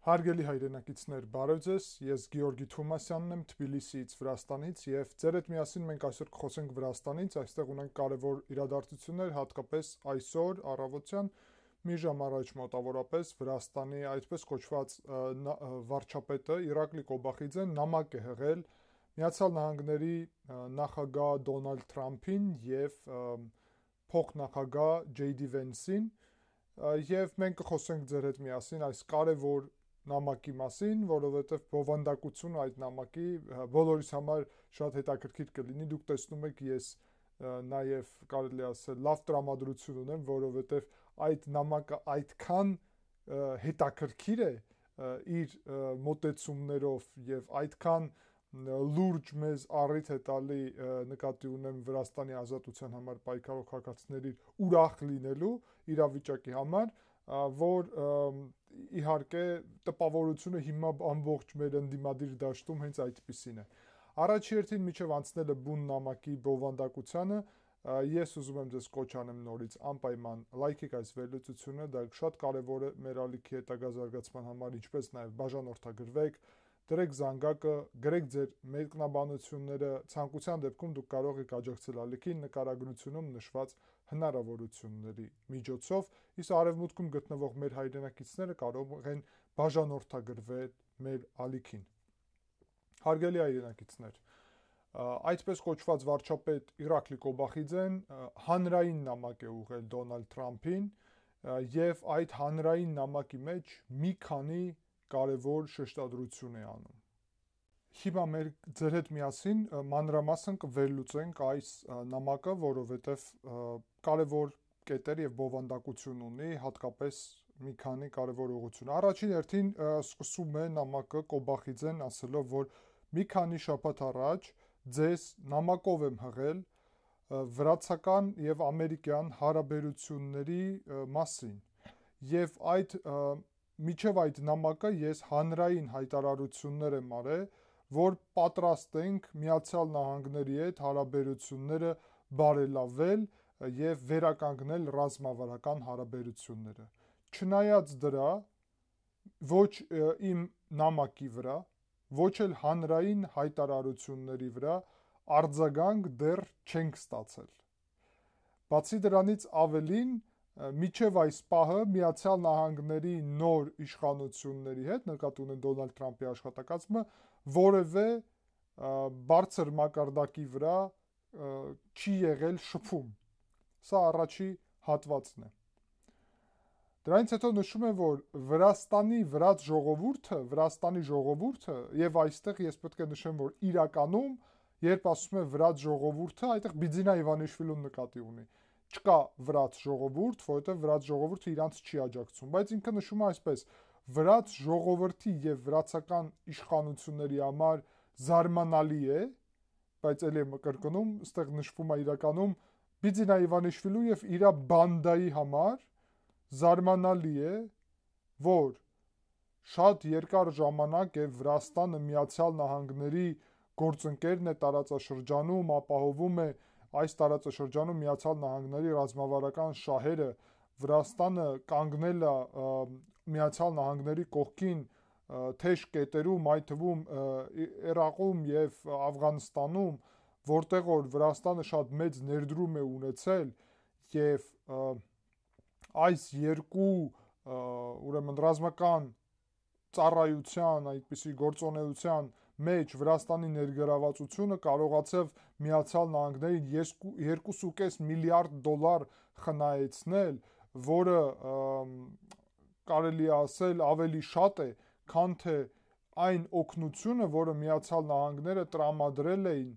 Հարգելի հայրենակիցներ, բարև ձեզ, ես Գեորգի Թոմասյանն եմ Թբիլիսիից, Վրաստանից եւ ձեր հետ միասին մենք այսօր կխոսենք Վրաստանից, այստեղ ունենք կարևոր իրադարձություններ, հատկապես այսօր առավոտյան մի ժամ առաջ մոտավորապես Վրաստանի այդպես կոչված վարչապետը Իրակլի Կոբախիձեն նամակ է հղել Միացյալ Նահանգների նախագահ Դոնալդ Թրամփին եւ փոխնախագահ Ջեյ Դի Վենսին եւ մենք կխոսենք ձեր հետ միասին այս կարևոր նամակի մասին, որովհետև բովանդակությունը այդ նամակի բոլորիս համար շատ հետաքրքիր կլինի։ Դուք տեսնում եք, ես նաև կարելի ասել լավ տրամադրություն ունեմ, որովհետև այդ նամակը այդքան հետաքրքիր է իր մոտեցումներով եւ այդքան լուրջ մեզ առիթ է տալի նկատի ունեմ Վրաստանի ազատության համար պայքարող քաղաքացիների ուրախ լինելու իրավիճակի համար, որ իհարկե տպավորությունը հիմա ամբողջ մեր ընդդիմադիր դաշտում հենց այդպիսին է։ Առաջի հերթին միջև անցնելը բուն նամակի բովանդակությանը, ես ուզում եմ ձեզ կոչ անեմ նորից անպայման լայքեք այս վերլուծությունը, դա շատ կարևոր է մեր ալիքի հետագա զարգացման համար, ինչպես նաև բաժանորդագրվեք, դրեք զանգակը, գրեք ձեր մեկնաբանությունները, ցանկության դեպքում դուք կարող եք աջակցել ալիքին նկարագրությունում նշված հնարավորությունների միջոցով, իսկ արևմուտքում գտնվող մեր հայրենակիցները կարող են բաժանորդագրվել մեր ալիքին։ Հարգելի հայրենակիցներ, այդպես կոչված վարչապետ Իրակլի Կոբախիձեն հանրային նամակ է ուղղել Դոնալդ Թրամփին եւ այդ հանրային նամակի մեջ մի քանի կարևոր շեշտադրություն է անում։ Հիմա մեր ձեր հետ միասին մանրամասն կվերլուծենք այս նամակը, որովհետև կարևոր կետեր եւ բովանդակություն ունի, հատկապես մի քանի կարևոր ուղղություն։ Առաջին հերթին սկսում է նամակը Կոբախիձեն ասելով, որ մի քանի շաբաթ առաջ ձեզ նամակով եմ հղել վրացական եւ ամերիկյան հարաբերությունների մասին եւ այդ միջև այդ նամակը ես հանրային հայտարարություններ եմ արել, որ պատրաստ ենք Միացյալ Նահանգների հետ հարաբերությունները բարելավել եւ վերականգնել ռազմավարական հարաբերությունները։ Չնայած դրա, ոչ իմ նամակի վրա, ոչ էլ հանրային հայտարարությունների վրա արձագանք դեռ չենք ստացել։ Բացի դրանից ավելին, միջև այս պահը Միացյալ Նահանգների նոր իշխանությունների հետ, նկատի ունեն Դոնալդ Թրամփի աշխատակազմը, որևէ բարձր մակարդակի վրա չի եղել շփում։ Սա առաջի հատվածն է։ Դրանից հետո նշում է, որ Վրաստանի ժողովուրդը եւ այստեղ ես պետք է նշեմ, որ իրականում, երբ ասում է վրաց ժողովուրդը, այդտեղ Բիձինա Իվանիշվիլուն նկատի ունի։ Չկա վրաց ժողովուրդ, որովհետև վրաց ժողովուրդը իրանց չի աջակցում, բայց ինքը նշում է այսպես. վրաց ժողովրդի եւ վրացական իշխանությունների համար զարմանալի է, բայց ելի եմ կրկնում, այստեղ նշվում է իրականում Բիձինա Իվանիշվիլու եւ իր բանդայի համար զարմանալի է, որ շատ երկար ժամանակ է Վրաստանը Միացյալ Նահանգների գործընկերն է տարածաշրջանում, ապահովում է այս տարածաշրջանում Միացյալ Նահանգների ռազմավարական շահերը, Վրաստանը կանգնել է Միացյալ Նահանգների կողքին թեժ կետերում, այդ թվում Իրաքում եւ Աֆղանստանում, որտեղ որ Վրաստանը շատ մեծ ներդրում է ունեցել եւ այս երկու ուրեմն ռազմական ծառայության, այդպիսի գործունեության մեջ Վրաստանի ներգրավվածությունը կարողացավ Միացյալ Նահանգներին 2.5 միլիարդ դոլար խնայեցնել, որը կարելի է ասել ավելի շատ է, քան թե այն օգնությունը, որը Միացյալ Նահանգները տրամադրել էին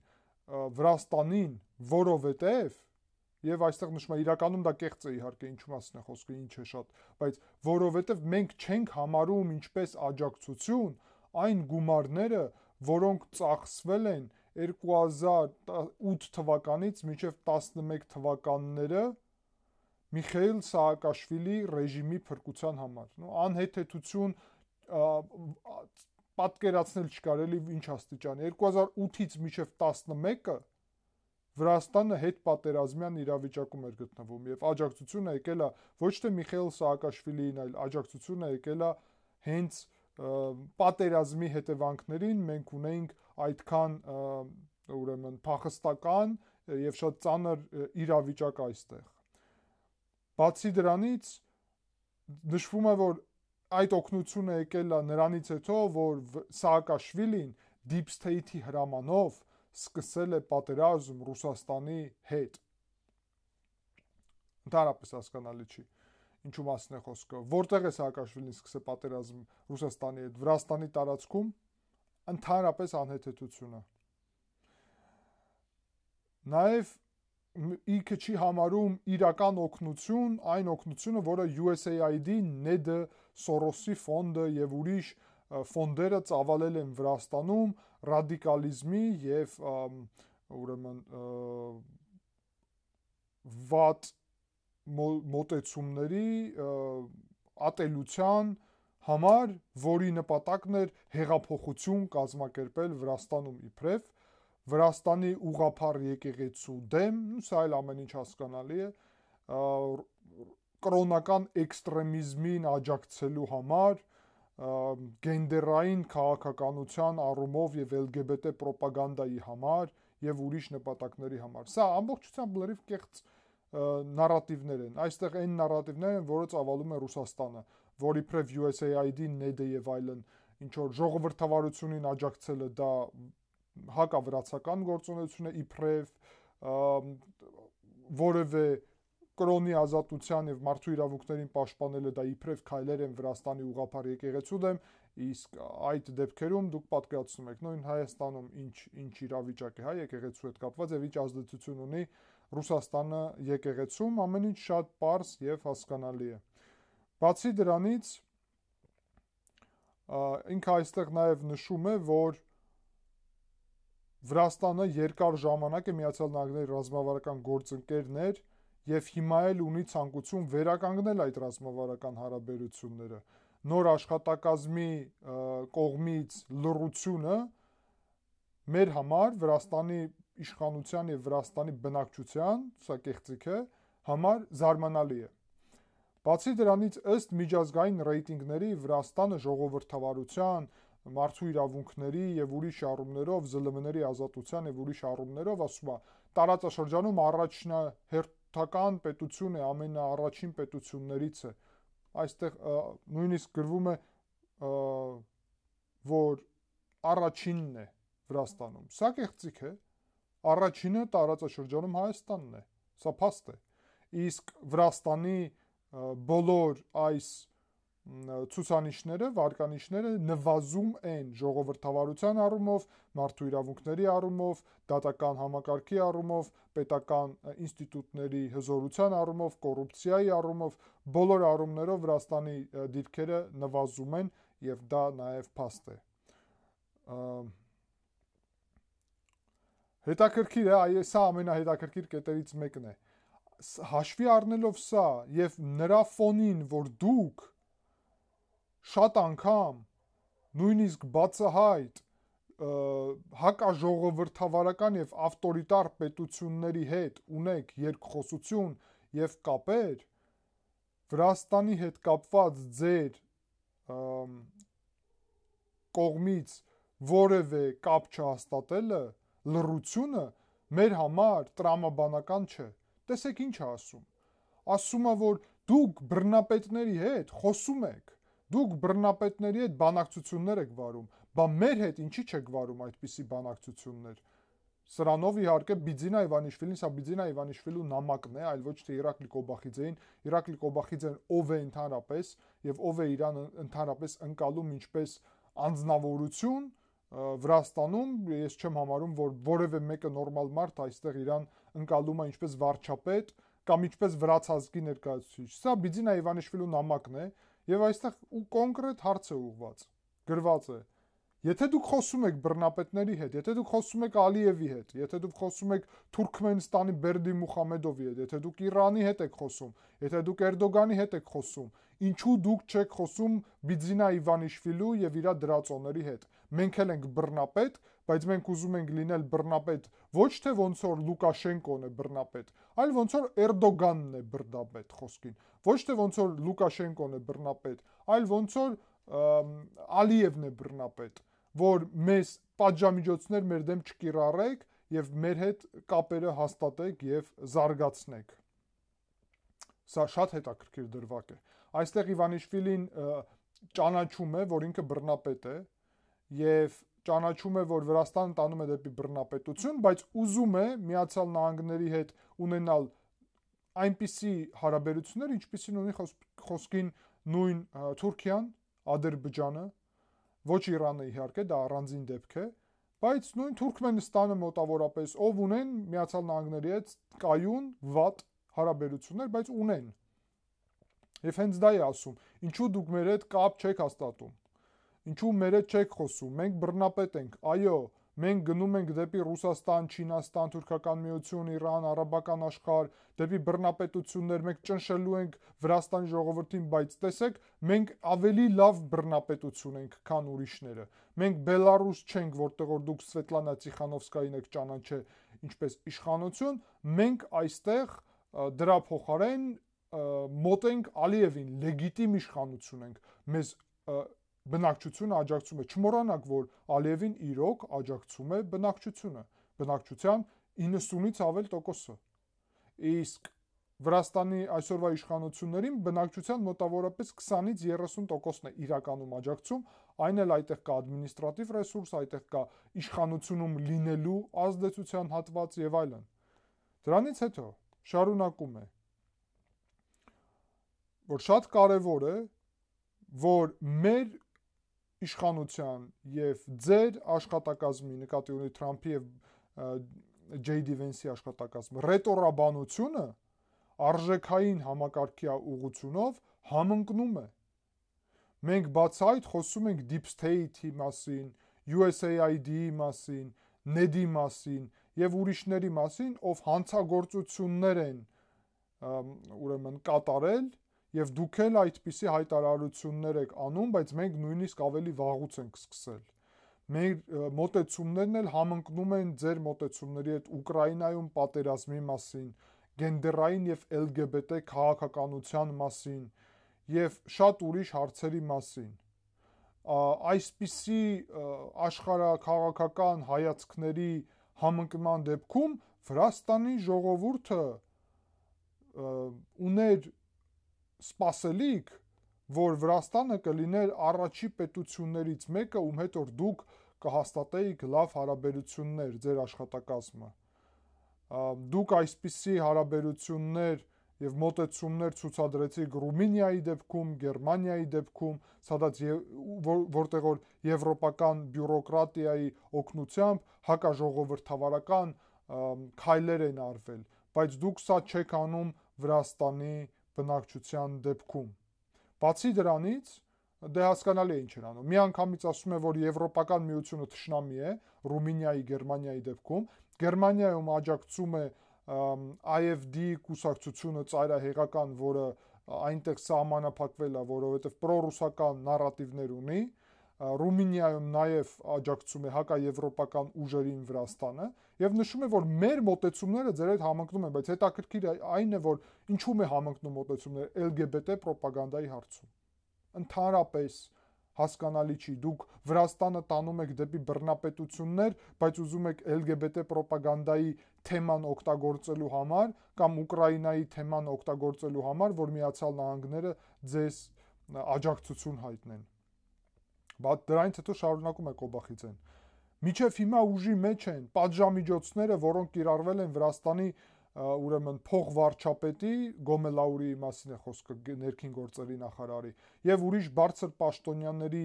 Վրաստանին, որովհետև եւ այստեղ նշում է իրականում դա կեղծ է իհարկե, ինչու մասին է խոսքը, ինչ է շատ, բայց որովհետև մենք չենք համարում ինչպես աջակցություն այն գումարները, որոնք ծախսվել են 2008 թվականից մինչև 11 թվականները Միխայիլ Սահակաշվիլի ռեժիմի փրկության համար։ Անհեթեթություն պատկերացնել չկարելի ինչ աստիճան 2008-ից մինչև 11-ը Վրաստանը հետպատերազմյան իրավիճակում էր գտնվում եւ աջակցությունը եկել է ոչ թե Միխայիլ Սահակաշվիլիին, այլ աջակցությունը եկել է հենց պատերազմի հետևանքներին մենք ունեինք այդքան ուրեմն փախստական եւ շատ ծանր իրավիճակ այստեղ։ Բացի դրանից նշվում է, որ այդ օգնությունը եկել է նրանից հետո, որ Սաակաշվիլին Deep State-ի հրամանով սկսել է պատերազմ Ռուսաստանի հետ։ Ընդհանրապես հասկանալի չի ինչու մասն է խոսքը։ Որտեղ է Սաակաշվիլին սկսել պատերազմ Ռուսաստանի հետ։ Վրաստանի տարածքում ընդհանրապես անհեթեթությունը։ Նաև ինքը չի համարում իրական օգնություն, այն օգնությունը, որը USAID, NED-ը, Սորոսի ֆոնդը եւ ուրիշ ֆոնդերը ծավալել են Վրաստանում ռադիկալիզմի եւ ուրեմն վատ մոտեցումների ատելության համար, որի նպատակն էր հեղափոխություն կազմակերպել Վրաստանում իբրև Վրաստանի ուղղափառ եկեղեցու դեմ, սա էլ ամեն ինչ հասկանալի է, կրոնական էքստրեմիզմին աջակցելու համար, գենդերային քաղաքականության առումով եւ LGBT պրոպագանդայի համար եւ ուրիշ նպատակների համար։ Սա ամբողջությամբ լրիվ կեղծ նարատիվներ են։ Այստեղ այն նարատիվներ են, որը ծավալում է Ռուսաստանը, որ իբրև USAID-ին, NED-ը եւ այլն, ինչ որ ժողովրդավարությունին աջակցելը դա հակավրացական գործունեություն է, իբրև որևէ կրոնի ազատության եւ մարդու իրավունքներին պաշտպանելը դա իբրև քայլեր են Վրաստանի ուղղափառ եկեղեցու դեմ, իսկ այդ դեպքերում դուք պատկերացնում եք նույն Հայաստանում ինչ իրավիճակ է հայ եկեղեցու հետ կապված եւ ինչ ազդեցություն ունի Ռուսաստանը եկեղեցում, ամեն ինչ շատ պարզ եւ հասկանալի է։ Բացի դրանից ինքը այստեղ նաեւ նշում է, որ Վրաստանը երկար ժամանակ է Միացյալ Նահանգների ռազմավարական գործընկերն էր եւ հիմա էլ ունի ցանկություն վերականգնել այդ ռազմավարական հարաբերությունները։ Նոր աշխատակազմի կողմից լռությունը մեր համար Վրաստանի իշխանության եւ Վրաստանի բնակչության, սա կեղծիք է, համար զարմանալի է։ Բացի դրանից ըստ միջազգային ռեյտինգների Վրաստանը ժողովրդավարության, մարդու իրավունքների եւ ուրիշ առումներով, ԶԼՄ-ների ազատության եւ ուրիշ առումներով, ասում է, տարածաշրջանում առաջնահերթական պետություն է, ամենաառաջին պետություններից է։ Այստեղ նույնիսկ գրվում է, որ առաջինն է Վրաստանում։ Սա կեղծիք է։ Առաջինը տարածաշրջանում Հայաստանն է։ Սա փաստ է։ Իսկ Վրաստանի բոլոր այս ցուցանիշները, վարկանիշները նվազում են ժողովրդավարության առումով, մարդու իրավունքների առումով, դատական համակարգի առումով, պետական ինստիտուտների հզորության առումով, կոռուպցիայի առումով, բոլոր առումներով Վրաստանի դիրքերը նվազում են եւ դա նաեւ փաստ է։ Հետաքրքիր է, սա ամենահետաքրքիր կետերից մեկն է։ Հաշվի առնելով սա եւ նրա ֆոնին, որ դուք շատ անգամ նույնիսկ բացահայտ հակաժողովրդավարական եւ ավտորիտար պետությունների հետ ունեք երկխոսություն եւ կապեր, Վրաստանի հետ կապված ձեր կողմից որևէ կապ չհաստատելը, լռությունը մեր համար տրամաբանական չէ։ Տեսեք ինչ է ասում։ Ասում է, որ դուք բռնապետների հետ խոսում եք, դուք բռնապետների հետ բանակցություններ եք վարում, բա մեր հետ ինչի չեք վարում այդպիսի բանակցություններ։ Սրանով իհարկե Բիձինա Իվանիշվիլին, սա Բիձինա Իվանիշվիլու նամակն է, այլ ոչ թե Իրակլի Կոբախիձեին։ Իրակլի Կոբախիձեն ով է ընդհանրապես եւ ով է իրան ընդհանրապես ընկալում ինչպես անձնավորություն Վրաստանում, ես չեմ համարում, որ որևէ մեկը նորմալ մարդ այստեղ իրան ընկալում է ինչպես վարչապետ կամ ինչպես վրացազգի ներկայացուցիչ։ Սա Բիձինա Իվանիշվիլու նամակն է եւ այստեղ կոնկրետ հարց է ուղղված։ Գրված է. Եթե դուք խոսում եք բռնապետների հետ, եթե դուք խոսում եք Ալիևի հետ, եթե դուք խոսում եք Թուրքմենստանի Բերդիմուխամեդովի հետ, եթե դուք Իրանի հետ եք խոսում, եթե դուք Էրդոգանի հետ եք խոսում, ինչու դուք չեք խոսում Բիձինա Իվանիշվիլու եւ իր դրածոների հետ։ Մենք էլ ենք բռնապետ, բայց մենք ուզում ենք լինել բռնապետ ոչ թե ոնց որ Լուկաշենկոն է բռնապետ, այլ ոնց որ Էրդոգանն է բռնապետ խոսքին։ Ոչ թե ոնց որ Լուկաշենկոն է բռնապետ, այլ ոնց որ Ալիևն է բռնապետ, որ մեզ պատժամիջոցներ մեր դեմ չկիրառեք եւ մեր հետ կապերը հաստատեք եւ զարգացնեք։ Սա շատ հետաքրքիր դրվագ է։ Այստեղ Իվանիշվիլին ճանաչում է, որ ինքը բռնապետ է եւ ճանաչում է, որ Վրաստանը տանում է դեպի բռնապետություն, բայց ուզում է Միացյալ Նահանգների հետ ունենալ այնպիսի հարաբերություններ, ինչպիսին ունի խոսքին նույն Թուրքիան, Ադրբեջանը, ոչ Իրանը իհարկե, դա առանձին դեպք է, բայց նույն Թուրքմենստանը մոտավորապես, ով ունեն Միացյալ Նահանգների հետ կայուն, վատ հարաբերություններ, բայց ունեն։ Եվ հենց դա է ասում, ինչու դուք մեր հետ կապ չեք հաստատում, ինչու մեր հետ չեք խոսում, մենք բռնապետ ենք, այո, մենք գնում ենք դեպի Ռուսաստան, Չինաստան, Թուրքական միություն, Իրան, արաբական աշխարհ, դեպի բռնապետություններ, մենք ճնշելու ենք Վրաստանի ժողովրդին, բայց տեսեք, մենք ավելի լավ բռնապետություն ենք, քան ուրիշները։ Մենք Բելարուս չենք, որտեղ որ դուք Սվետլանա Տիխանովսկային եք ճանաչել ինչպես իշխանություն, մենք այստեղ դրա փոխարեն մոտ ենք Ալիևին, լեգիտիմ իշխանություն ենք, մեզ բնակչությունը աջակցում է, չմոռանաք, որ Ալիևին իրոք աջակցում է բնակչությունը, բնակչության 90-ից ավել տոկոսը, իսկ Վրաստանի այսօրվա իշխանություններին բնակչության մոտավորապես 20-ից 30%-ն է իրականում աջակցում, այն էլ այդտեղ կա ադմինիստրատիվ ռեսուրս, այդտեղ կա իշխանությունում լինելու ազդեցության հատված եւ այլն։ Դրանից հետո շարունակում է, որ շատ կարևոր է, որ մեր իշխանության եւ ձեր աշխատակազմի նկատի ունի Թրամփի եւ Ջեյ Դի Վենսի աշխատակազմը ռետորաբանությունը արժեքային համակարգի ուղղությունով համընկնում է։ Մենք բացահայտ խոսում ենք Deep State-ի մասին, USAID-ի մասին, NED-ի մասին եւ ուրիշների մասին, ով հանցագործություններ են ուրեմն կատարել եւ դուք էլ այդպիսի հայտարարություններ եք անում, բայց մենք նույնիսկ ավելի վաղուց ենք սկսել։ Մեր մոտեցումներն էլ համընկնում են ձեր մոտեցումների հետ Ուկրաինայում պատերազմի մասին, գենդերային եւ LGBT քաղաքականության մասին եւ շատ ուրիշ հարցերի մասին։ Այսպիսի աշխարհաքաղաքական հայացքների համընկման դեպքում Վրաստանի ժողովուրդը ուներ սպասելիք, որ Վրաստանը կլիներ առաջի պետություններից մեկը, ում հետ որ դուք կհաստատեիք լավ հարաբերություններ ձեր աշխատակազմը։ Դուք այսպիսի հարաբերություններ եւ մոտեցումներ ցուցադրեցիք Ռումինիայի դեպքում, Գերմանիայի դեպքում, սադაც որտեղ որ եվրոպական բյուրոկրատիայի օգնությամբ հակաժողովրդավարական քայլեր են արվել, բայց դուք սա չեք անում Վրաստանի բնակչության դեպքում։ Բացի դրանից, դե հասկանալի է ինչ են անում։ Միանգամից ասում է, որ Եվրոպական միությունը թշնամի է Ռումինիայի, Գերմանիայի դեպքում, Գերմանիայում աջակցում է IFD կուսակցությունը ծայրահեղական, որը այնտեղ սահմանափակվել է, որովհետև պրոռուսական նարատիվներ ունի, Ռումինիայում նաև աջակցում է հակաեվրոպական ուժերին Վրաստանը եւ նշում է, որ մեր մոտեցումները ձեր հետ համընկնում են, բայց հետաքրքիր այն է, որ ինչու է համընկնում մոտեցումները LGBT ռոպագանդայի հարցում։ Ընդհանրապես հասկանալի չի, դուք Վրաստանը տանում եք դեպի բռնապետություններ, բայց ուզում եք LGBT ռոպագանդայի թեման օգտագործելու համար կամ Ուկրաինայի թեման օգտագործելու համար, որ Միացյալ Նահանգները ձեզ աջակցություն հայտնեն։ Բայց դրանից հետո շարունակում է Կոբախիձեն։ Միջև հիմա ուժի մեջ են պատժամիջոցները, որոնք կիրառվել են Վրաստանի ուրեմն փոխվարչապետի Գոմելաուրի մասին է խոսքը ներքին գործերի նախարարի եւ ուրիշ բարձր պաշտոնյաների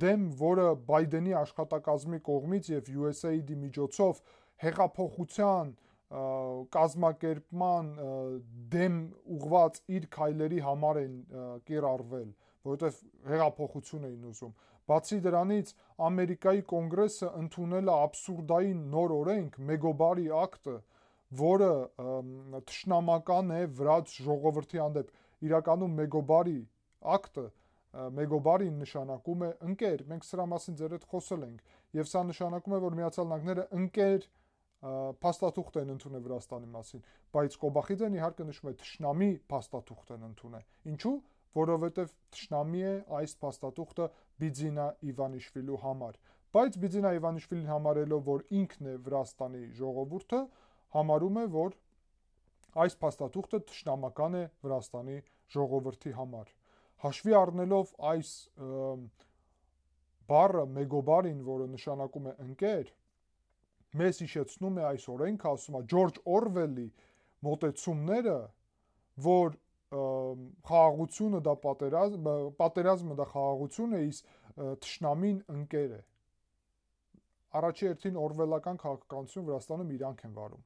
դեմ, որը Բայդենի աշխատակազմի կողմից եւ USAID-ի միջոցով հեղափոխության կազմակերպման դեմ ուղված իր քայլերի համար են կիրառվել, որովհետեւ հեղափոխություն էին ուզում։ Բացի դրանից, Ամերիկայի կոնգրեսը ընդունել է աբսուրդային նոր օրենք, Մեգոբարի ակտը, որը թշնամական է վրաց ժողովրդի հանդեպ։ Իրականում Մեգոբարի ակտը, Մեգոբարին նշանակում է ընկեր, մենք սրա մասին ձեր հետ խոսել ենք, եւ սա նշանակում է, որ Միացյալ Նահանգները ընկեր փաստաթուղթ են ընդունել Վրաստանի մասին, բայց Կոբախիձեն իհարկե նշում է թշնամի փաստաթուղթ են ընդունել։ Ինչու՞, որովհետև թշնամի է այս փաստաթուղթը Բիձինա Իվանիշվիլու համար, բայց Բիձինա Իվանիշվիլին համարելով, որ ինքն է Վրաստանի ժողովուրդը, համարում է, որ այս փաստաթուղթը թշնամական է Վրաստանի ժողովրդի համար։ Հաշվի առնելով այս բառը մեգոբարին, որը նշանակում է ընկեր, մեզ հիշեցնում է այս օրենքը, ասում է Ջորջ Օրվելի մոտեցումները, որ խաղաղությունը դա պատերազմը դա խաղաղություն է, իսկ թշնամին ընկեր է։ Առաջի հերթին օրվելական քաղաքականություն Վրաստանում իրանք են վարում։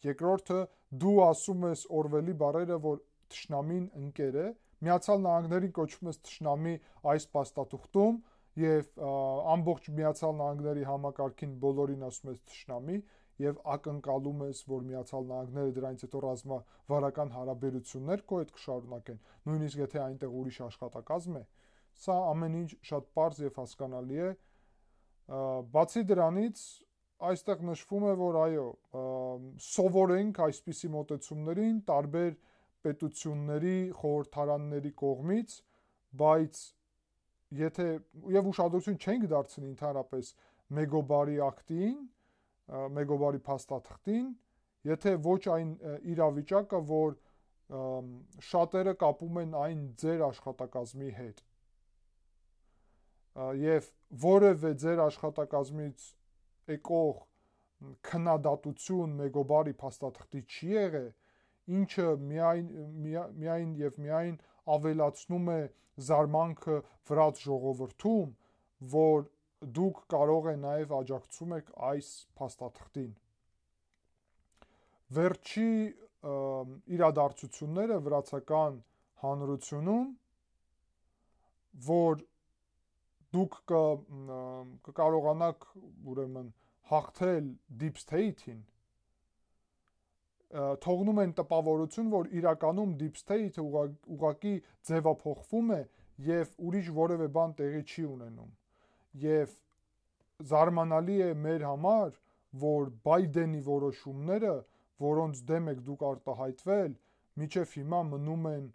Երկրորդը դու ասում ես Օրվելի բառերը, որ թշնամին ընկեր է, Միացյալ Նահանգներին կոչվում ես թշնամի այս փաստաթուղթում եւ ամբողջ Միացյալ Նահանգների համակարգին բոլորին ասում ես թշնամի եւ ակնկալում ես, որ Միացյալ Նահանգները դրանից հետո ռազմավարական հարաբերություններ քո հետ կշարունակեն, նույնիսկ եթե այնտեղ ուրիշ աշխատակազմ է, սա ամեն ինչ շատ պարզ եւ հասկանալի է։ Բացի դրանից, այստեղ նշվում է, որ այո, սովորենք այսպիսի մոտեցումներին տարբեր պետությունների, խորհրդարանների կողմից, բայց եթե եւ ուշադրություն չենք դարձնի ընդհանրապես մեգոբարի ակտին, մեգոբարի փաստաթղթին, եթե ոչ այն իրավիճակը, որ շատերը կապում են այն ձեր աշխատակազմի հետ։ Եվ որևէ ձեր աշխատակազմից եկող քննադատություն մեգոբարի փաստաթղթի չի եղել, ինչը միայն եւ միայն ավելացնում է զարմանքը վրաց ժողովրդում, որ դուք կարող է նաև աջակցում եք այս փաստաթղթին։ Վերջի իրադարձությունները վրացական հանրությունում, որ դուք կկարողանաք ուրեմն հաղթել Deep State-ին, թողնում են տպավորություն, որ իրականում Deep State-ը ուղղակի ձևափոխվում է եւ ուրիշ որևէ բան տեղի չի ունենում։ Եվ զարմանալի է մեր համար, որ Բայդենի որոշումները, որոնց դեմ եք դուք արտահայտվել, մինչև հիմա մնում են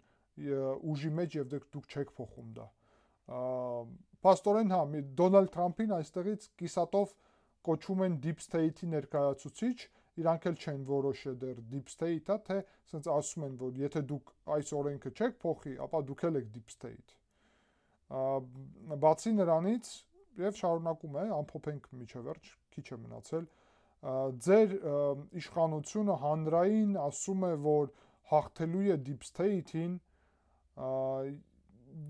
ուժի մեջ եւ դուք չեք փոխում դա։ Փաստորեն հա, Դոնալդ Թրամփին այստեղից կիսատով կոչում են Deep State-ի ներկայացուցիչ, իրանք էլ չեն որոշել դեռ Deep State-ը, թե ասենց ասում են, որ եթե դուք այս օրենքը չեք փոխի, ապա դուք էլ եք Deep State։ Բացի նրանից, եւ շարունակում է, ամփոփենք միջևերջ, քիչ է մնացել, ձեր իշխանությունը հանրային ասում է, որ հաղթելու է Deep State-ին,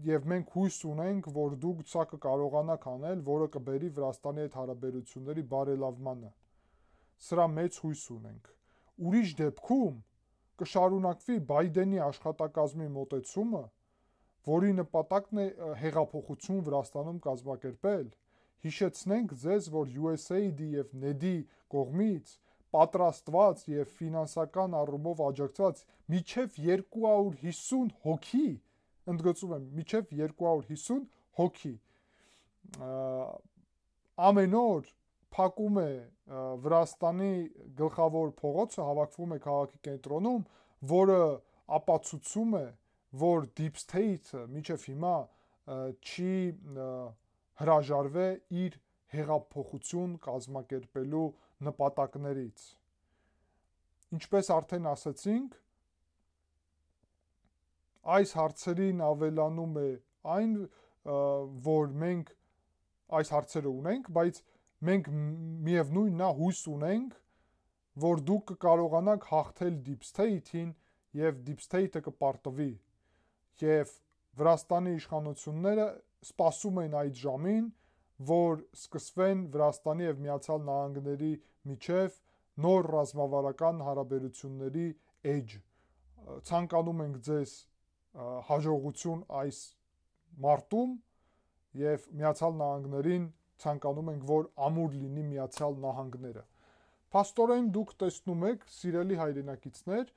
եւ մենք հույս ունենք, որ դուք սա կկարողանաք անել, որը կբերի Վրաստանի հետ հարաբերությունների բարելավմանը։ Սրա մեծ հույս ունենք։ Ուրիշ դեպքում կշարունակվի Բայդենի աշխատակազմի մոտեցումը, որի նպատակն է հեղափոխություն Վրաստանում կազմակերպել։ Հիշեցնենք ձեզ, որ USAID եւ NED-ի կողմից պատրաստված եւ ֆինանսական առումով աջակցված մինչեւ 250 հոգի, ընդգծում եմ, մինչեւ 250 հոգի ամեն օր փակում է Վրաստանի գլխավոր փողոցը, հավաքվում է քաղաքի կենտրոնում, որը ապացուցում է, որ Deep State-ը մինչև հիմա չի հրաժարվել իր հեղափոխություն կազմակերպելու նպատակներից։ Ինչպես արդեն ասացինք, այս հարցերին ավելանում է այն, որ մենք այս հարցերը ունենք, բայց մենք միևնույնն է հույս ունենք, որ դուք կկարողանաք հաղթել Deep State-ին եւ Deep State-ը կպարտվի։ Եվ Վրաստանի իշխանությունները սպասում են այդ ժամին, որ սկսվեն Վրաստանի եւ Միացյալ Նահանգների միջև նոր ռազմավարական հարաբերությունների էջ։ Ցանկանում ենք ձեզ հաջողություն այս մարտում եւ Միացյալ Նահանգներին ցանկանում ենք, որ ամուր լինի Միացյալ Նահանգները։ Փաստորեն դուք տեսնում եք, սիրելի հայրենակիցներ,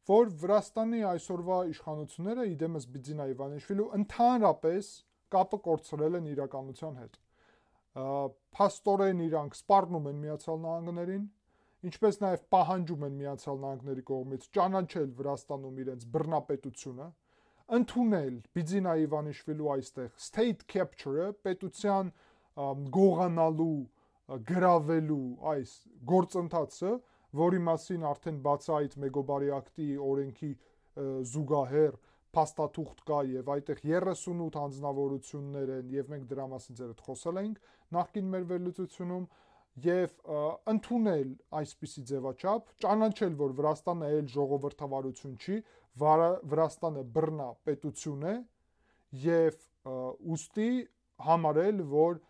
որ Վրաստանի այսօրվա իշխանությունները, իդեմս Բիձինա Իվանիշվիլու, ընդհանրապես կապը կորցրել են իրականության հետ։ Փաստորեն իրանք սպառնում են Միացյալ Նահանգներին, ինչպես նաև պահանջում են Միացյալ Նահանգների կողմից ճանաչել Վրաստանում իրենց բռնապետությունը, ընդունել Բիձինա Իվանիշվիլու այստեղ state capture-ը, պետության գողանալու, գրավելու այս գործընթացը, որի մասին արդեն բացահայտ Մեգոբարի ակտի օրենքի զուգահեռ փաստաթուղթ կա եւ այդտեղ 38 անձնավորություններ են եւ մենք դրա մասին ձերդ խոսել ենք նախկին մեր վերլուծությունում եւ ընդունել այսպիսի ձևաչափ, ճանաչել, որ Վրաստանը այլ ժողովրդավարություն չի, Վրաստանը բռնա պետություն է եւ ուստի համարել, որ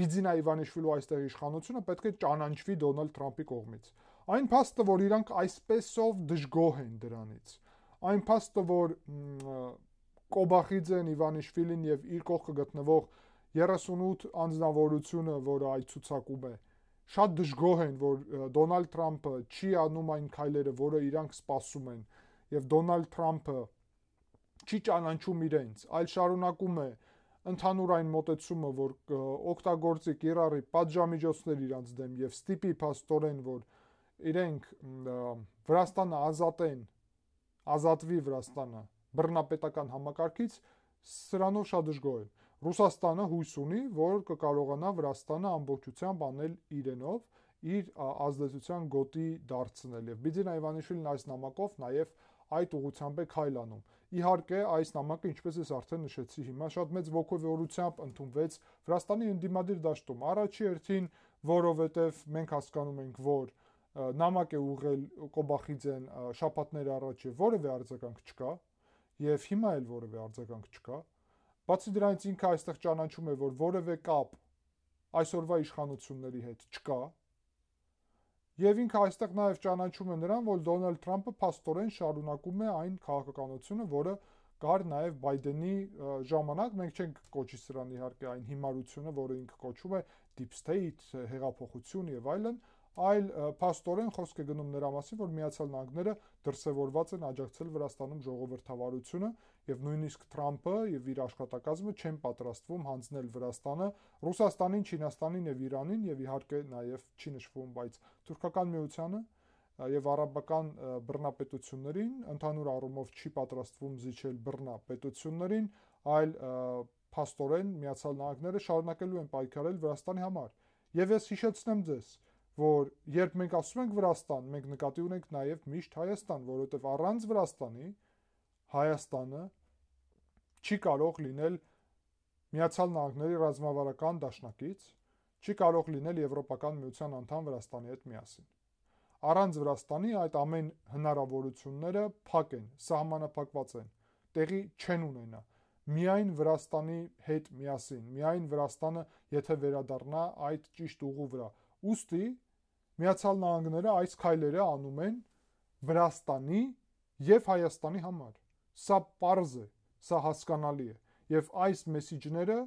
Բիձինա Իվանիշվիլու այստեղ իշխանությունը պետք է ճանաչվի Դոնալդ Թրամփի կողմից։ Այն փաստը, որ իրանք այսպեսով դժգոհ են դրանից, այն փաստը, որ Կոբախիձեն, Իվանիշվիլին եւ իր կողքը գտնվող 38 անձնավորությունը, որը այդ ցուցակում է, շատ դժգոհ են, որ Դոնալդ Թրամփը չի անում այն քայլերը, որը իրանք սպասում են, եւ Դոնալդ Թրամփը չի ճանաչում իրենց, այլ շարունակում է ընդհանուր այն մոտեցումը, որ օգտագործի կիրառի պատժամիջոցներ իրանց դեմ եւ ստիպի փաստորեն, որ իրենք Վրաստանը ազատվի Վրաստանը բռնապետական համակարգից, սրանով շատ դժգոհ են։ Ռուսաստանը հույս ունի, որ կկարողանա Վրաստանը ամբողջությամբ անել իրենով, իր ազդեցության գոտի դարձնել եւ Բիձինա Իվանիշվիլին այս նամակով նաեւ այդ ուղղությամբ է քայլ անում։ Իհարկե, այս նամակը, ինչպես ես արդեն նշեցի, հիմա շատ մեծ ոգևորությամբ ընդունվեց Վրաստանի ընդդիմադիր դաշտում։ Առաջի հերթին, որովհետեւ մենք հասկանում ենք, որ նամակ է ուղղել Կոբախիձեն շաբաթներ առաջ եւ որևէ արձագանք չկա, եւ հիմա էլ որևէ արձագանք չկա։ Բացի դրանից ինքը այստեղ ճանաչում է, որ որևէ կապ այսօրվա իշխանությունների հետ չկա։ Եվ ինքը այստեղ նաև ճանաչում է նրան, որ Դոնալդ Թրամփը փաստորեն շարունակում է այն քաղաքականությունը, որը կար նաև Բայդենի ժամանակ, մենք չենք կոչի սրան իհարկե այն հիմարությունը, որը ինքը կոչում է deep state, հեղափոխություն եւ այլն, այլ փաստորեն խոսք է գնում նրա մասին, որ Միացյալ Նահանգները դրսևորված են աջակցել Վրաստանում ժողովրդավարությունը եւ նույնիսկ Թրամփը եւ իր աշխատակազմը չեն պատրաստվում հանձնել Վրաստանը Ռուսաստանին, Չինաստանին եւ Իրանին եւ իհարկե նաեւ չի նշվում, բայց Թուրքական միությանը եւ արաբական բռնապետություններին, ընդհանուր առումով չի պատրաստվում զիջել բռնապետություններին, այլ փաստորեն Միացյալ Նահանգները շարունակելու են պայքարել Վրաստանի համար։ Եվ ես հիշեցնեմ ձեզ, որ երբ մենք ասում ենք Վրաստան, մենք նկատի ունենք նաև միշտ Հայաստան, որովհետև առանց Վրաստանի Հայաստանը չի կարող լինել Միացյալ Նահանգների ռազմավարական դաշնակից, չի կարող լինել Եվրոպական միության անդամ Վրաստանի հետ միասին։ Առանց Վրաստանի այդ ամեն հնարավորությունները փակ են, սահմանափակված են, տեղի չեն ունենա։ Միայն Վրաստանի հետ միասին, միայն Վրաստանը, եթե վերադառնա այդ ճիշտ ուղու վրա։ Ուստի Միացյալ Նահանգները այս քայլերը անում են Վրաստանի եւ Հայաստանի համար։ Սա պարզ է, սա հասկանալի է։ Եվ այս մեսիջները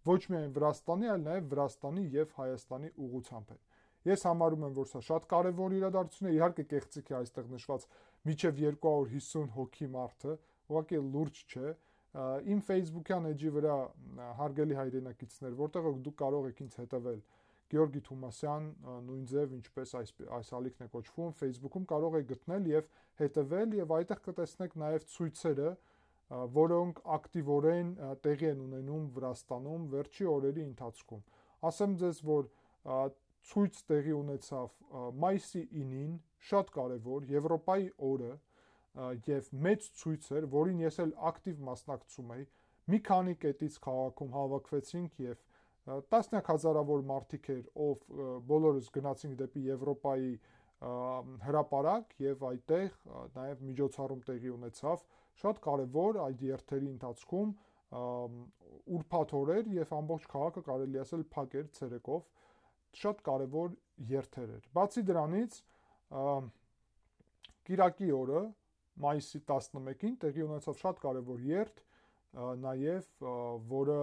ոչ միայն Վրաստանի, այլ նաեւ Վրաստանի եւ Հայաստանի ուղղությամբ են։ Ես համարում եմ, որ սա շատ կարևոր իրադարձություն է, իհարկե կեղծիք է այստեղ նշված մինչև 250 հոգի մարդը, ուղղակի լուրջ չէ։ Իմ Facebook-յան էջի վրա հարգելի հայրենակիցներ, որտեղ դուք կարող եք ինձ հետևել, Գեորգի Թումասյան, նույն ձև, ինչպես այս ալիքն է կոչվում, Facebook-ում կարող եք գտնել եւ հետևել եւ այդտեղ կտեսնեք նաեւ ցույցերը, որոնք ակտիվորեն տեղի են ունենում Վրաստանում վերջի օրերի ընթացքում։ Ասեմ ձեզ, որ ցույց տեղի ունեցավ մայիսի 9-ին, շատ կարևոր Եվրոպայի օրը եւ մեծ ցույց էր, որին ես էլ ակտիվ մասնակցում էի։ Մի քանի կետից քաղաքում հավաքվեցինք եւ տասնյակ հազարավոր մարդիկ էր, ով բոլորս գնացինք դեպի Եվրոպայի հրապարակ եւ այդտեղ նաեւ միջոցառում տեղի ունեցավ։ Շատ կարևոր այդ երթերի ընթացքում ուրբաթ օրեր եւ ամբողջ քաղաքը կարելի ասել փակ էր ցերեկով։ Շատ կարևոր երթեր էր։ Բացի դրանից Կիրակի օրը մայիսի 11-ին տեղի ունեցավ շատ կարևոր երթ, նաեւ որը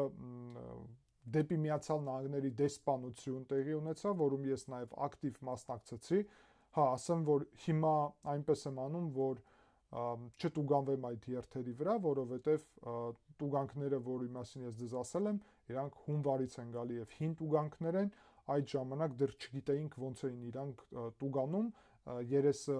դեպի Միացյալ Նահանգների դեսպանություն տեղի ունեցավ, որում ես նաև ակտիվ մասնակցեցի։ Հա, ասեմ, որ հիմա այնպես եմ անում, որ չտուգանվեմ այդ երթերի վրա, որովհետև տուգանքները, որի մասին ես ձեզ ասել եմ, իրանք հունվարից են գալի եւ հին տուգանքներ են, այդ ժամանակ դեռ չգիտեինք ոնց էին իրանք տուգանում, երեսը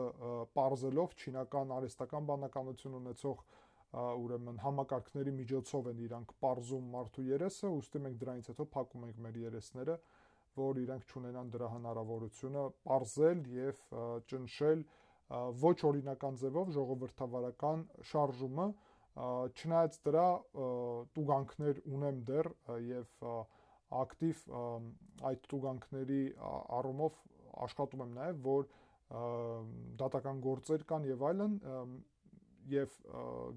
պարզելով չինական արհեստական բանականություն ունեցող ուրեմն համակարգների միջոցով են իրանք պարզում մարդու երեսը, ուստի մենք դրանից հետո փակում ենք մեր երեսները, որ իրանք չունենան դրա հնարավորությունը պարզել եւ ճնշել ոչ օրինական ձևով ժողովրդավարական շարժումը, չնայած դրա տուգանքներ ունեմ դեռ եւ ակտիվ այդ տուգանքների առումով աշխատում եմ նաեւ, որ դատական գործեր կան եւ այլն, եւ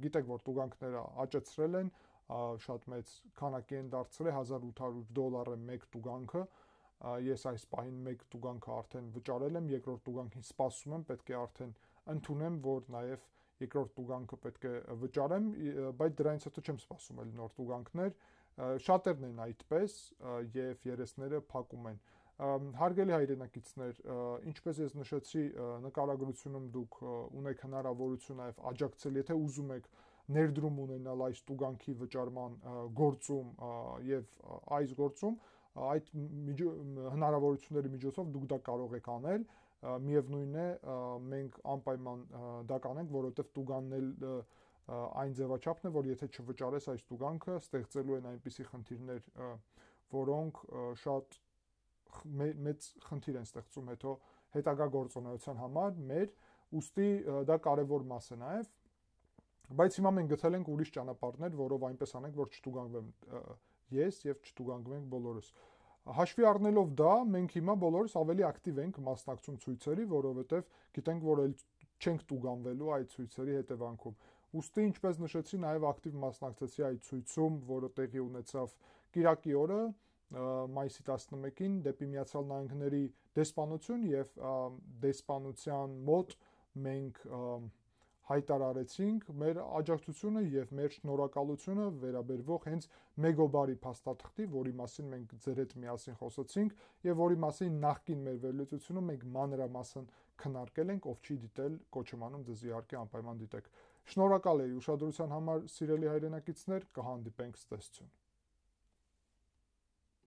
գիտեք, որ տուգանքները աճեցրել են, շատ մեծ քանակի են դարձրել, $1800 է մեկ տուգանքը, ես այս պահին մեկ տուգանքը արդեն վճարել եմ, երկրորդ տուգանքին սպասում եմ, պետք է արդեն ընդունեմ, որ նաեւ երկրորդ տուգանքը պետք է վճարեմ, բայց դրանից հետո չեմ սպասում էլ նոր տուգանքներ, շատերն են այդպես եւ երեսները փակում են։ Հարգելի հայրենակիցներ, ինչպես ես նշեցի, նկարագրությունում դուք ունեք հնարավորություն նաև աջակցել, եթե ուզում եք ներդրում ունենալ այս տուգանքի վճարման գործում եւ այս գործում, այդ հնարավորությունների միջոցով դուք դա կարող եք անել, միևնույն է, մենք անպայման դա կանենք, որովհետեւ տուգաննել այն ձևաչափն է, որ եթե չվճարես այս տուգանքը, ստեղծելու են այնպիսի խնդիրներ, որոնք շատ մեծ խնդիր են ստեղծում հետո հետագա գործունեության համար մեր, ուստի դա կարևոր մաս է նաև, բայց հիմա մենք գտել ենք ուրիշ ճանապարհներ, որով այնպես անենք, որ չտուգանվեմ ես եւ չտուգանվենք բոլորս։ Հաշվի առնելով դա, մենք հիմա բոլորս ավելի ակտիվ ենք մասնակցում ցույցերի, որովհետեւ գիտենք, որ էլ չենք տուգանվելու այդ ցույցերի հետևանքում։ Ուստի, ինչպես նշեցի, նաև ակտիվ մասնակցեցի այդ ցույցում, որը տեղի ունեցավ Կիրակի օրը, մայիսի 11-ին դեպի Միացյալ Նահանգների դեսպանություն եւ դեսպանության մոտ մենք հայտարարեցինք մեր աջակցությունը եւ մեր շնորհակալությունը վերաբերվող հենց Մեգոբարի փաստաթղթի, որի մասին մենք ձեր հետ միասին խոսեցինք եւ որի մասին նախկին մեր վերլուծությունում մենք մանրամասն քննարկել ենք, ով չի դիտել կոչ եմ անում ձեզ իհարկե անպայման դիտեք։ Շնորհակալ եմ ուշադրության համար, սիրելի հայրենակիցներ, կհանդիպենք ցտեսություն։